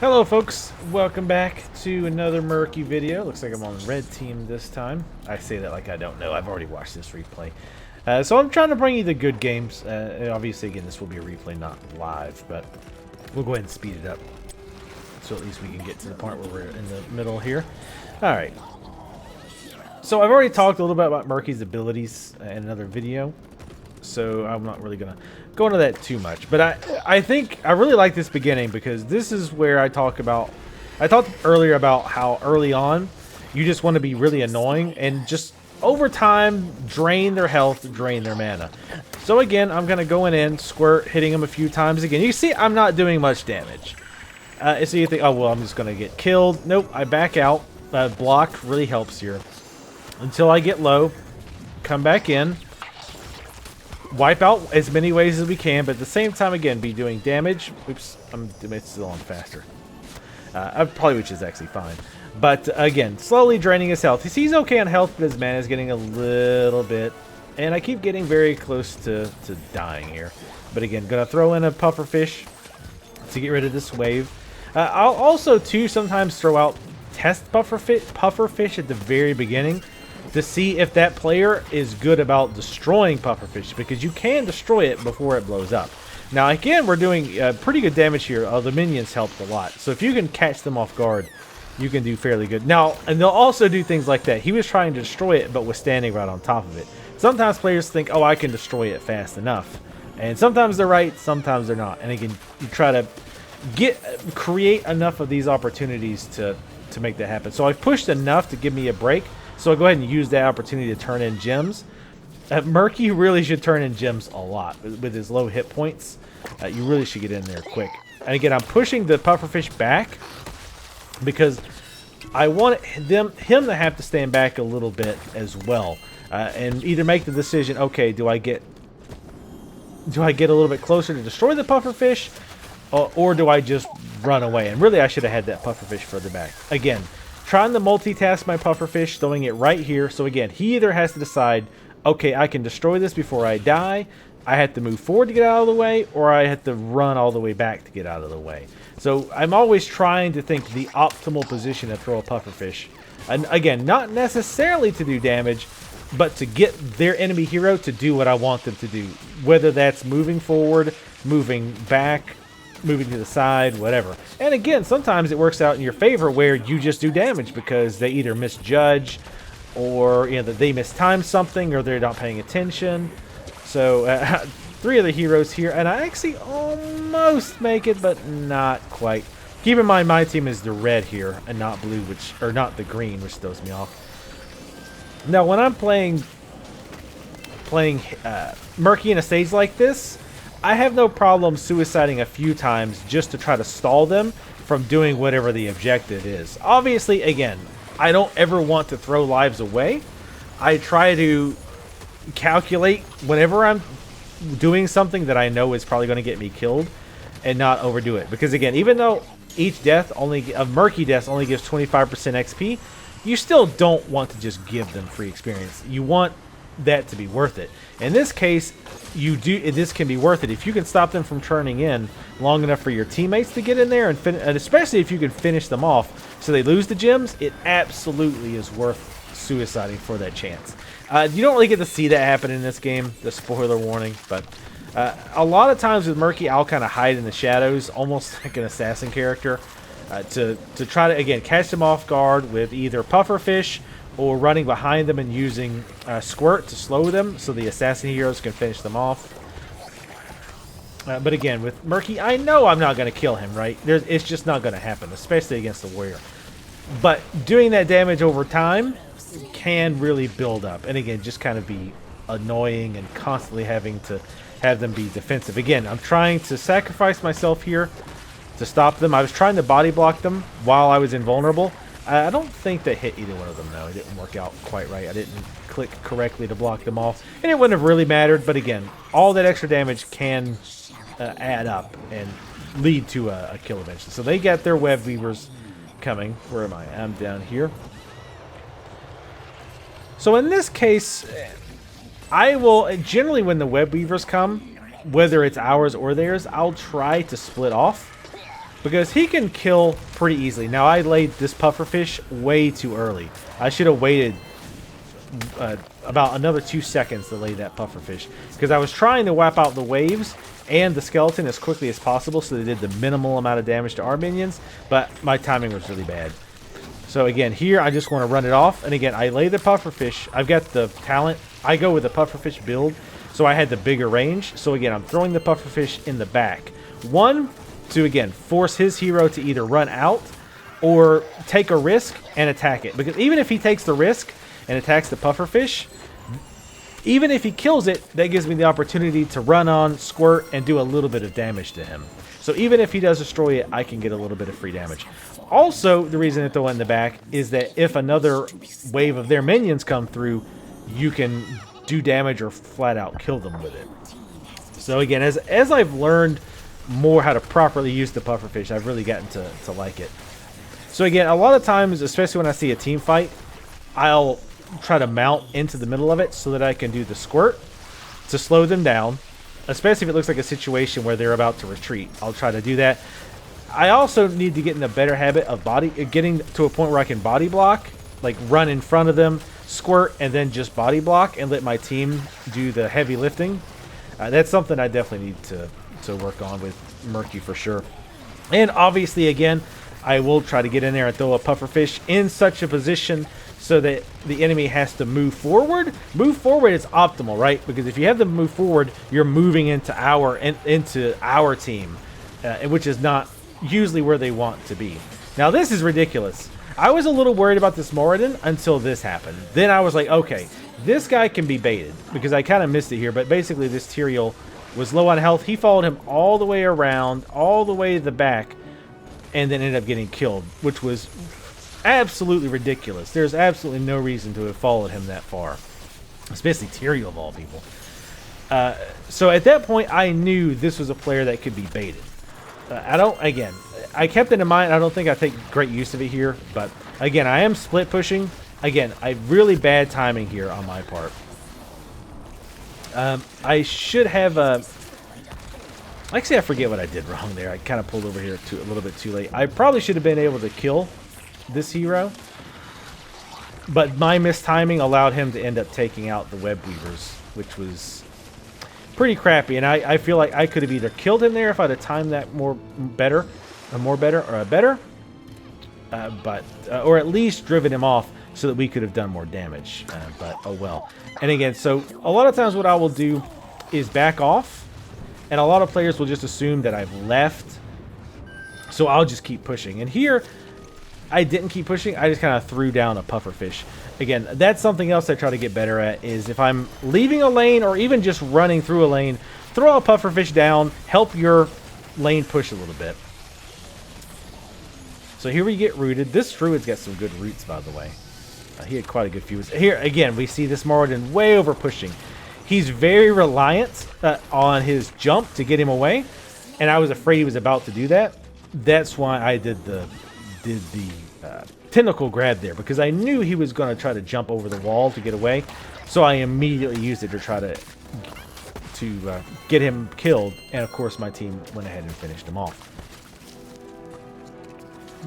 Hello folks, welcome back to another Murky video. Looks like I'm on red team this time. I say that like I don't know, I've already watched this replay. So I'm trying to bring you the good games. Obviously again this will be a replay, not live, but we'll go ahead and speed it up. So at least we can get to the point where we're in the middle here. Alright. So I've already talked a little bit about Murky's abilities in another video. So I'm not really going to go into that too much. But I think I really like this beginning because this is where I talked earlier about how early on you just want to be really annoying and just over time drain their health, drain their mana. So again, I'm going to go in, squirt, hitting them a few times again. You see I'm not doing much damage. So you think, oh well, I'm just going to get killed. Nope, I back out. Block really helps here. Until I get low, come back in. Wipe out as many ways as we can, but at the same time, again, be doing damage. Oops, it's still on faster. Probably, which is actually fine. But again, slowly draining his health. He's okay on health, but his mana is getting a little bit. And I keep getting very close to dying here. But again, gonna throw in a pufferfish to get rid of this wave. I'll also, too, sometimes throw out test pufferfish at the very beginning, to see if that player is good about destroying pufferfish, because you can destroy it before it blows up. Now again, we're doing pretty good damage here. The minions helped a lot, so if you can catch them off guard, you can do fairly good. Now, and they'll also do things like that. He was trying to destroy it, but was standing right on top of it. Sometimes players think, oh, I can destroy it fast enough, and sometimes they're right, sometimes they're not. And again, you try to create enough of these opportunities to make that happen. So I've pushed enough to give me a break. So I'll go ahead and use that opportunity to turn in gems. Murky really should turn in gems a lot. With his low hit points, you really should get in there quick. And again, I'm pushing the pufferfish back because I want him to have to stand back a little bit as well. And either make the decision, okay, do I get a little bit closer to destroy the pufferfish, or do I just run away? And really, I should have had that pufferfish further back. Again, trying to multitask my pufferfish, throwing it right here. So again, he either has to decide, okay, I can destroy this before I die, I have to move forward to get out of the way, or I have to run all the way back to get out of the way. So I'm always trying to think the optimal position to throw a pufferfish. And again, not necessarily to do damage, but to get their enemy hero to do what I want them to do. Whether that's moving forward, moving back, moving to the side, whatever. And again, sometimes it works out in your favor where you just do damage because they either misjudge, or that they mistime something, or they're not paying attention. So 3 of the heroes here, and I actually almost make it, but not quite. Keep in mind my team is the red here and not blue, or not the green, which throws me off. Now when I'm playing Murky in a stage like this, I have no problem suiciding a few times just to try to stall them from doing whatever the objective is. Obviously, again, I don't ever want to throw lives away. I try to calculate whenever I'm doing something that I know is probably going to get me killed and not overdo it. Because again, even though each death Murky deaths only gives 25% XP, you still don't want to just give them free experience. You want that to be worth it. In this case, this can be worth it if you can stop them from turning in long enough for your teammates to get in there, and especially if you can finish them off so they lose the gems. It absolutely is worth suiciding for that chance. You don't really get to see that happen in this game, the spoiler warning, but a lot of times with Murky, I'll kind of hide in the shadows, almost like an assassin character, to try to, again, catch them off guard with either pufferfish or running behind them and using squirt to slow them so the assassin heroes can finish them off. But again, with Murky, I know I'm not going to kill him, right? It's just not going to happen, especially against the warrior. But doing that damage over time can really build up. And again, just kind of be annoying and constantly having to have them be defensive. Again, I'm trying to sacrifice myself here to stop them. I was trying to body block them while I was invulnerable. I don't think that hit either one of them, though. It didn't work out quite right. I didn't click correctly to block them off. And it wouldn't have really mattered. But again, all that extra damage can add up and lead to a kill eventually. So they got their web weavers coming. Where am I? I'm down here. So in this case, I will generally, when the web weavers come, whether it's ours or theirs, I'll try to split off. because he can kill pretty easily. Now, I laid this pufferfish way too early. I should have waited about another 2 seconds to lay that pufferfish, because I was trying to wipe out the waves and the skeleton as quickly as possible so they did the minimal amount of damage to our minions, but my timing was really bad. So again, here I just want to run it off, and again, I lay the pufferfish. I've got the talent. I go with the pufferfish build, so I had the bigger range. So again, I'm throwing the pufferfish in the back. One, to again force his hero to either run out or take a risk and attack it. Because even if he takes the risk and attacks the pufferfish, even if he kills it, that gives me the opportunity to run on, squirt, and do a little bit of damage to him. So even if he does destroy it, I can get a little bit of free damage. Also, the reason to throw it in the back is that if another wave of their minions come through, you can do damage or flat out kill them with it. So again, as I've learned more how to properly use the pufferfish, I've really gotten to like it. So again, a lot of times, especially when I see a team fight, I'll try to mount into the middle of it so that I can do the squirt to slow them down, especially if it looks like a situation where they're about to retreat. I'll try to do that. I also need to get in a better habit of getting to a point where I can body block, like run in front of them, squirt, and then just body block and let my team do the heavy lifting. That's something I definitely need to work on with Murky for sure. And obviously, again, I will try to get in there and throw a pufferfish in such a position so that the enemy has to move forward. Move forward is optimal, right? Because if you have them move forward, you're moving into our team, which is not usually where they want to be. Now, this is ridiculous. I was a little worried about this Moradin until this happened. Then I was like, okay, this guy can be baited, because I kind of missed it here, but basically this Tyrael was low on health. He followed him all the way around, all the way to the back, and then ended up getting killed, which was absolutely ridiculous. There's absolutely no reason to have followed him that far, especially Tyrael of all people. So at that point, I knew this was a player that could be baited. I kept it in mind. I don't think I take great use of it here, but again, I am split pushing. Again, I really bad timing here on my part. I should have actually, I forget what I did wrong there. I kind of pulled over here a little bit too late. I probably should have been able to kill this hero, but my mistiming allowed him to end up taking out the web weavers, which was pretty crappy. And I feel like I could have either killed him there if I'd have timed that better, or at least driven him off so that we could have done more damage. But oh well. And again, so a lot of times what I will do is back off. And a lot of players will just assume that I've left, so I'll just keep pushing. And here, I didn't keep pushing. I just kind of threw down a pufferfish. Again, that's something else I try to get better at, is if I'm leaving a lane or even just running through a lane, throw a pufferfish down, help your lane push a little bit. So here we get rooted. This druid's got some good roots, by the way. He had quite a good few. Here, again, we see this Moradin way over pushing. He's very reliant on his jump to get him away, and I was afraid he was about to do that. That's why I did the tentacle grab there, because I knew he was going to try to jump over the wall to get away. So I immediately used it to try to get him killed, and of course my team went ahead and finished him off.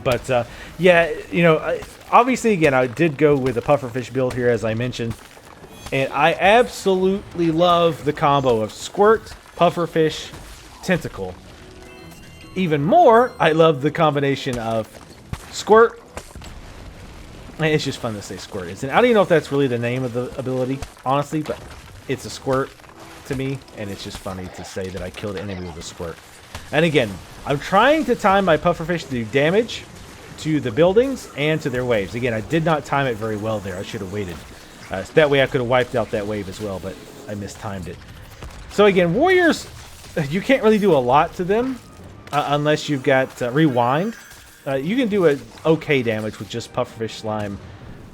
But yeah, you know, obviously again I did go with the pufferfish build here, as I mentioned. And I absolutely love the combo of squirt, pufferfish, tentacle. Even more, I love the combination of squirt. It's just fun to say squirt. I don't even know if that's really the name of the ability, honestly, but it's a squirt to me, and it's just funny to say that I killed an enemy with a squirt. And again, I'm trying to time my pufferfish to do damage to the buildings and to their waves. Again, I did not time it very well there. I should have waited. So that way I could have wiped out that wave as well, but I mistimed it. So again, warriors, you can't really do a lot to them unless you've got rewind. You can do okay damage with just pufferfish slime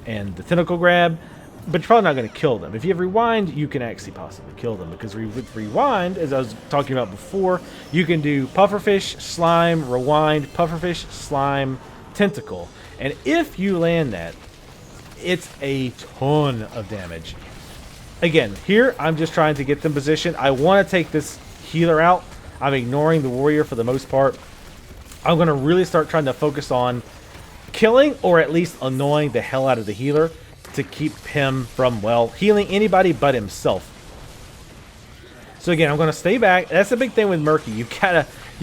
and the tentacle grab, but you're probably not going to kill them. If you have rewind, you can actually possibly kill them, because with rewind, as I was talking about before, you can do pufferfish, slime, rewind, pufferfish, slime, tentacle. And if you land that, it's a ton of damage. Again, here I'm just trying to get them positioned. I want to take this healer out. I'm ignoring the warrior for the most part. I'm going to really start trying to focus on killing or at least annoying the hell out of the healer to keep him from, well, healing anybody but himself. So again, I'm going to stay back. That's the big thing with Murky. You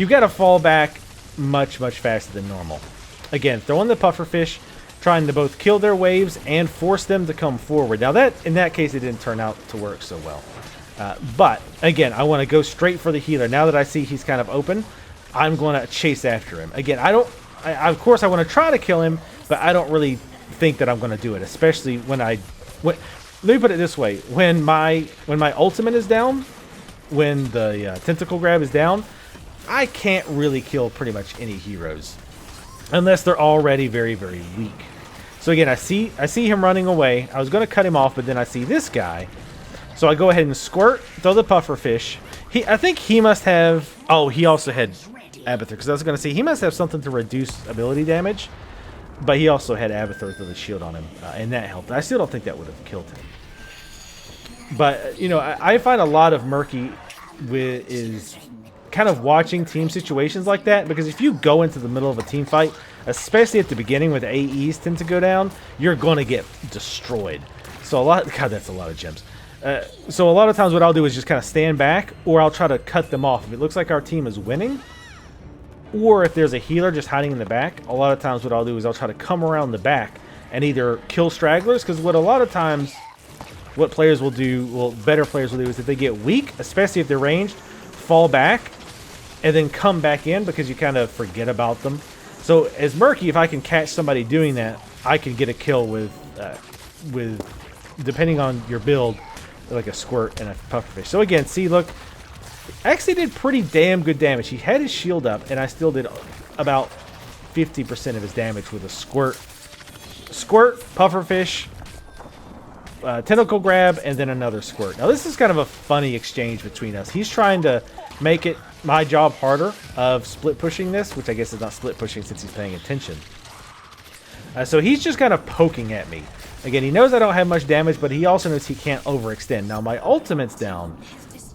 gotta fall back much faster than normal. Again, throwing the pufferfish, trying to both kill their waves and force them to come forward. Now that, in that case, it didn't turn out to work so well. But again, I want to go straight for the healer. Now that I see he's kind of open, I'm going to chase after him. Again, of course I want to try to kill him, but I don't really think that I'm going to do it, especially let me put it this way. When my ultimate is down, when the tentacle grab is down, I can't really kill pretty much any heroes unless they're already very weak. So again, I see him running away. I was going to cut him off, but then I see this guy. So I go ahead and squirt, throw the pufferfish. I think he must have... Oh, he also had Abathur, because I was going to say he must have something to reduce ability damage, but he also had Abathur with a shield on him, and that helped. I still don't think that would have killed him. But, you know, I find a lot of Murky is kind of watching team situations like that, because if you go into the middle of a team fight, especially at the beginning where the AEs tend to go down, you're going to get destroyed. So God, that's a lot of gems. So a lot of times what I'll do is just kind of stand back, or I'll try to cut them off. If it looks like our team is winning, or if there's a healer just hiding in the back, a lot of times what I'll do is I'll try to come around the back and either kill stragglers, because what a lot of times what players will do, well, better players will do, is if they get weak, especially if they're ranged, fall back and then come back in because you kind of forget about them. So as Murky, if I can catch somebody doing that, I can get a kill with depending on your build, like a squirt and a pufferfish. So again, see, look, actually did pretty damn good damage. He had his shield up, and I still did about 50% of his damage with a squirt, pufferfish, tentacle grab, and then another squirt. Now this is kind of a funny exchange between us. He's trying to make it my job harder of split pushing this, which I guess is not split pushing since he's paying attention. So he's just kind of poking at me. Again, he knows I don't have much damage, but he also knows he can't overextend. Now my ultimate's down.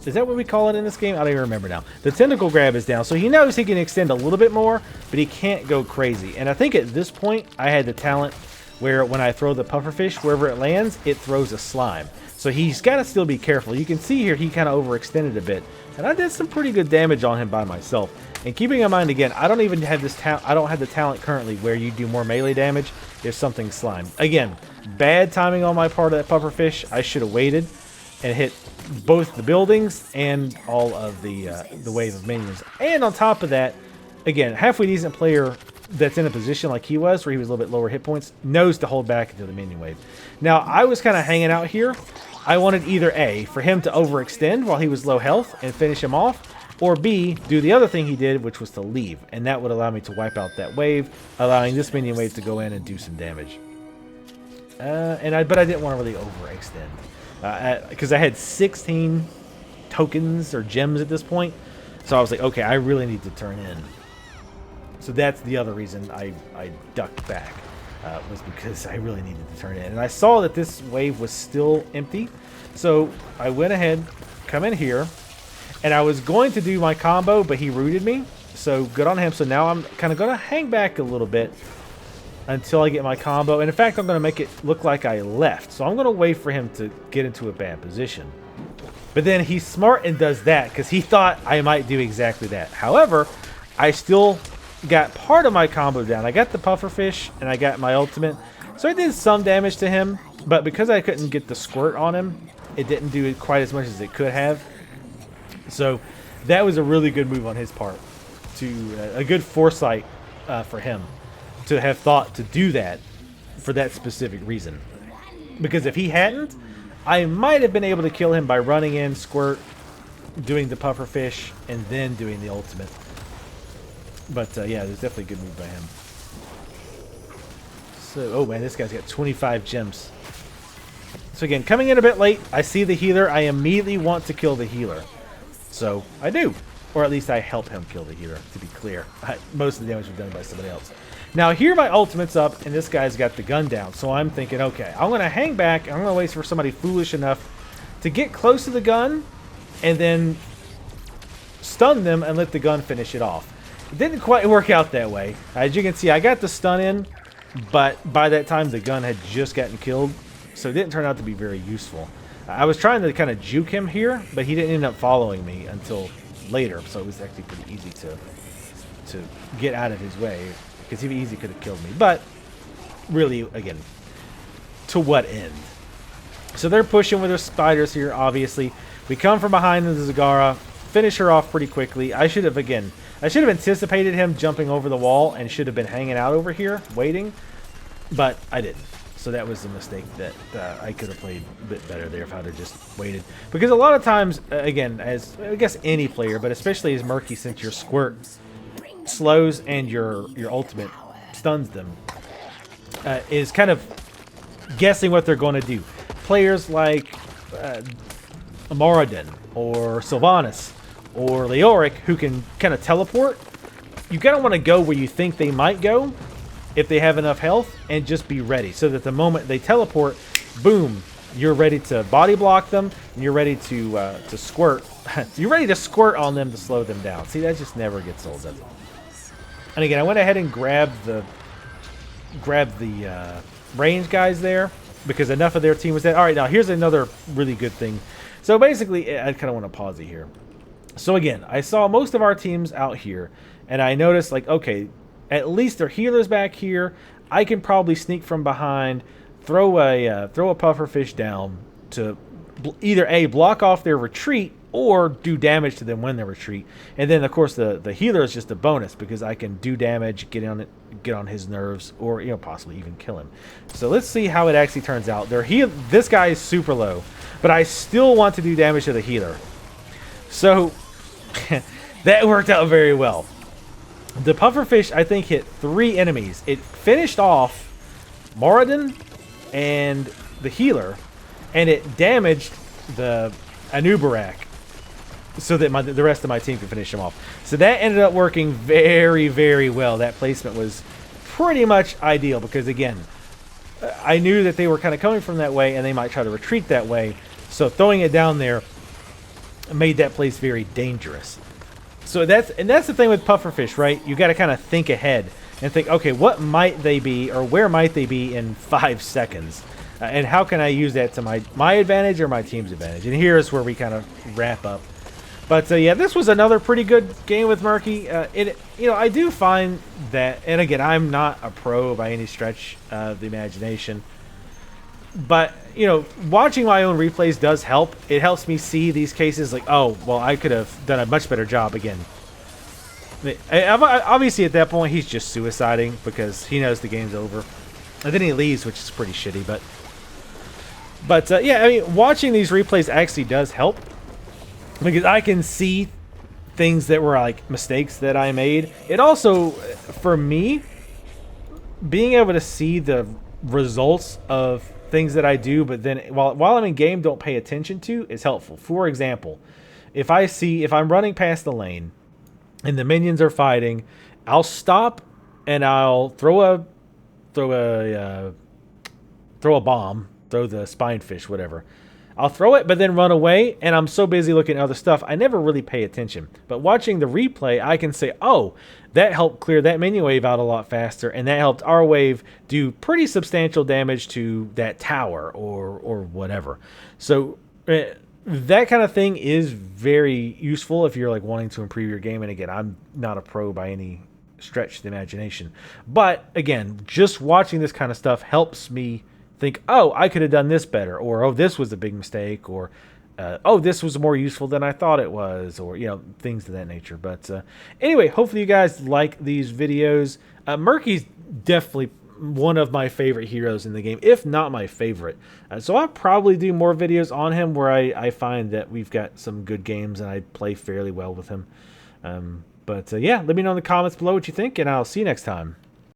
Is that what we call it in this game? I don't even remember now. The tentacle grab is down, so he knows he can extend a little bit more, but he can't go crazy. And I think at this point, I had the talent where when I throw the pufferfish, wherever it lands, it throws a slime. So he's got to still be careful. You can see here he kind of overextended a bit, and I did some pretty good damage on him by myself. And keeping in mind, again, I don't even have this I don't have the talent currently where you do more melee damage if something's slime. Again, bad timing on my part of that pufferfish. I should have waited and hit both the buildings and all of the wave of minions. And on top of that, again, halfway decent player that's in a position like he was, where he was a little bit lower hit points, knows to hold back into the minion wave. Now, I was kind of hanging out here. I wanted either A, for him to overextend while he was low health and finish him off, or B, do the other thing he did, which was to leave. And that would allow me to wipe out that wave, allowing this minion wave to go in and do some damage. But I didn't want to really overextend. Because I had 16 tokens or gems at this point. So I was like, okay, I really need to turn in. So that's the other reason I ducked back, was because I really needed to turn in. And I saw that this wave was still empty. So I went ahead, come in here, and I was going to do my combo, but he rooted me. So good on him. So now I'm kind of going to hang back a little bit until I get my combo. And in fact, I'm going to make it look like I left. So I'm going to wait for him to get into a bad position. But then he's smart and does that because he thought I might do exactly that. However, I still got part of my combo down. I got the pufferfish and I got my ultimate. So I did some damage to him. But because I couldn't get the squirt on him, it didn't do quite as much as it could have. So that was a really good move on his part. A good foresight for him to have thought to do that for that specific reason. Because if he hadn't, I might have been able to kill him by running in, squirt, doing the pufferfish, and then doing the ultimate. But yeah, there's definitely a good move by him. So, oh man, this guy's got 25 gems. So again, coming in a bit late, I see the healer. I immediately want to kill the healer. So I do. Or at least I help him kill the healer, to be clear. Most of the damage was done by somebody else. Now here my ultimate's up, and this guy's got the gun down. So I'm thinking, okay, I'm going to hang back. I'm going to wait for somebody foolish enough to get close to the gun and then stun them and let the gun finish it off. It didn't quite work out that way. As you can see, I got the stun in, but by that time the gun had just gotten killed, so it didn't turn out to be very useful. I was trying to kind of juke him here, but he didn't end up following me until later, so it was actually pretty easy to get out of his way, because he easily could have killed me. But really, again, to what end? So they're pushing with their spiders here, obviously. We come from behind the Zagara, finish her off pretty quickly. I should have anticipated him jumping over the wall and should have been hanging out over here, waiting, but I didn't. So that was a mistake that I could have played a bit better there if I'd have just waited. Because a lot of times, again, as I guess any player, but especially as Murky, since your squirt slows and your ultimate stuns them, is kind of guessing what they're going to do. Players like Moradin or Sylvanas or Leoric, who can kind of teleport, you kind of want to go where you think they might go, if they have enough health, and just be ready so that the moment they teleport, boom, you're ready to body block them and you're ready to squirt. You're ready to squirt on them to slow them down. See, that just never gets old, does it? And again, I went ahead and grabbed the range guys there because enough of their team was dead. All right, now here's another really good thing. So basically, I kind of want to pause it here. So again, I saw most of our teams out here, and I noticed, like, okay, at least their healer's back here. I can probably sneak from behind, throw a pufferfish down to either A, block off their retreat, or do damage to them when they retreat. And then, of course, the healer is just a bonus because I can do damage, get on his nerves, or possibly even kill him. So let's see how it actually turns out. This guy is super low, but I still want to do damage to the healer. So that worked out very well. The pufferfish, I think, hit 3 enemies. It finished off Moradin and the healer, and it damaged the Anubarak so that the rest of my team could finish him off. So that ended up working very, very well. That placement was pretty much ideal because, again, I knew that they were kind of coming from that way and they might try to retreat that way. So throwing it down there made that place very dangerous. So that's the thing with pufferfish, right? You got to kind of think ahead and think, okay, what might they be or where might they be in 5 seconds? And how can I use that to my advantage or my team's advantage? And here's where we kind of wrap up. But yeah, this was another pretty good game with Murky. I do find that, and again, I'm not a pro by any stretch of the imagination. But, watching my own replays does help. It helps me see these cases like, oh, well, I could have done a much better job again. Obviously, at that point, he's just suiciding because he knows the game's over. And then he leaves, which is pretty shitty. But yeah, I mean, watching these replays actually does help. Because I can see things that were like mistakes that I made. It also, for me, being able to see the results of things that I do, but then while I'm in game don't pay attention to, is helpful. For example, if I'm running past the lane and the minions are fighting, I'll stop and I'll throw a bomb, throw the spinefish, whatever. I'll throw it, but then run away, and I'm so busy looking at other stuff, I never really pay attention. But watching the replay, I can say, oh, that helped clear that minion wave out a lot faster, and that helped our wave do pretty substantial damage to that tower or whatever. So that kind of thing is very useful if you're like wanting to improve your game. And again, I'm not a pro by any stretch of the imagination. But again, just watching this kind of stuff helps me think, oh, I could have done this better, or oh, this was a big mistake, or oh, this was more useful than I thought it was, or things of that nature. But anyway, hopefully you guys like these videos. Murky's definitely one of my favorite heroes in the game, if not my favorite. So I'll probably do more videos on him where I find that we've got some good games and I play fairly well with him. But yeah, let me know in the comments below what you think, and I'll see you next time.